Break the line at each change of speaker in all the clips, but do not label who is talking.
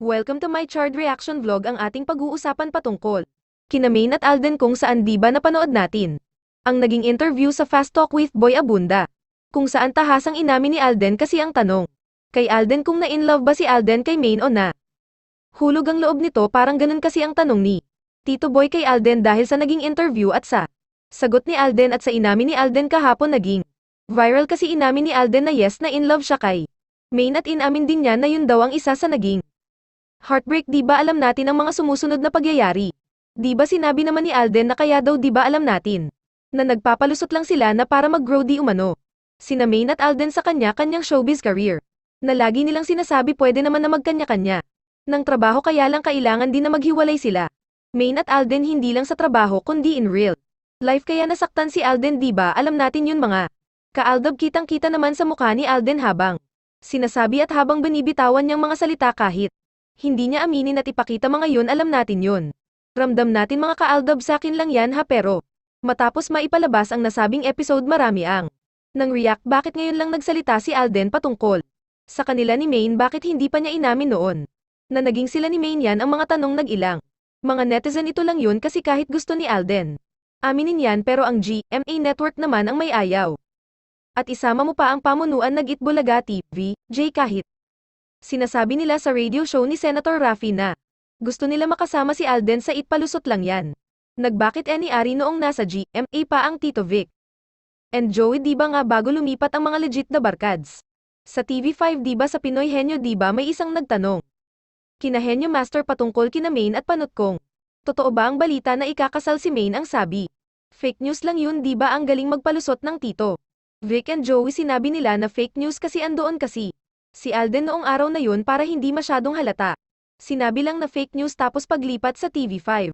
Welcome to my Chard Reaction Vlog. Ang ating pag-uusapan patungkol kina Maine at Alden kung saan di ba napanood natin ang naging interview sa Fast Talk with Boy Abunda. Kung saan tahasang inamin ni Alden kasi ang tanong kay Alden kung na-in-love ba si Alden kay Maine o na. Hulog ang loob nito, parang ganun kasi ang tanong ni Tito Boy kay Alden dahil sa naging interview at sa sagot ni Alden at sa inamin ni Alden kahapon naging viral kasi inamin ni Alden na yes na in love siya kay Maine at inamin din niya na yun daw ang isa sa naging heartbreak. Di ba alam natin ang mga sumusunod na pagyayari? Di ba sinabi naman ni Alden na kaya daw di ba alam natin na nagpapalusot lang sila na para mag-grow di umano sina Maine at Alden sa kanya-kanyang showbiz career, na lagi nilang sinasabi pwede naman na magkanya-kanya ng trabaho kaya lang kailangan din na maghiwalay sila. Maine at Alden hindi lang sa trabaho kundi in real life kaya nasaktan si Alden. Di ba alam natin yun mga ka-Aldab? Kitang-kita naman sa mukha ni Alden habang sinasabi at habang binibitawan niyang mga salita kahit hindi niya aminin at ipakita mga yun, alam natin yun. Ramdam natin mga ka-Aldab, sa akin lang yan ha. Pero matapos maipalabas ang nasabing episode, marami ang nang react bakit ngayon lang nagsalita si Alden patungkol sa kanila ni Maine, bakit hindi pa niya inamin noon na naging sila ni Maine. Yan ang mga tanong nag-ilang mga netizen. Ito lang yun kasi kahit gusto ni Alden aminin yan, pero ang GMA Network naman ang may ayaw. At isama mo pa ang pamunuan ng Itbulaga TV, kahit sinasabi nila sa radio show ni Senator Raffy na gusto nila makasama si Alden sa Itpalusot lang yan. Nagbakit any-ari noong nasa GMA pa ang Tito Vic and Joey. Di ba nga bago lumipat ang mga legit na barkads sa TV5? Di ba sa Pinoy Henyo? Di ba may isang nagtanong kina Henyo Master patungkol kina Maine at Panot kung totoo ba ang balita na ikakasal si Maine? Ang sabi, fake news lang yun. Di ba ang galing magpalusot ng Tito Vic and Joey? Sinabi nila na fake news kasi andoon kasi si Alden noong araw na yun para hindi masyadong halata. Sinabi lang na fake news, tapos paglipat sa TV5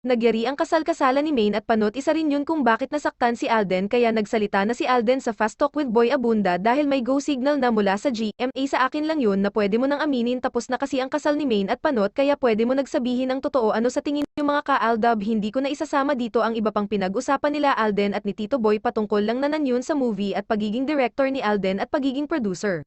nagyari ang kasal-kasalan ni Maine at Panot. Isa rin yun kung bakit nasaktan si Alden, kaya nagsalita na si Alden sa Fast Talk with Boy Abunda dahil may go signal na mula sa GMA. Sa akin lang yun na pwede mo nang aminin, tapos na kasi ang kasal ni Maine at Panot kaya pwede mo nagsabihin ang totoo. Ano sa tingin niyo mga ka-Aldab? Hindi ko na isasama dito ang iba pang pinag-usapan nila Alden at ni Tito Boy patungkol lang naman yun sa movie at pagiging director ni Alden at pagiging producer.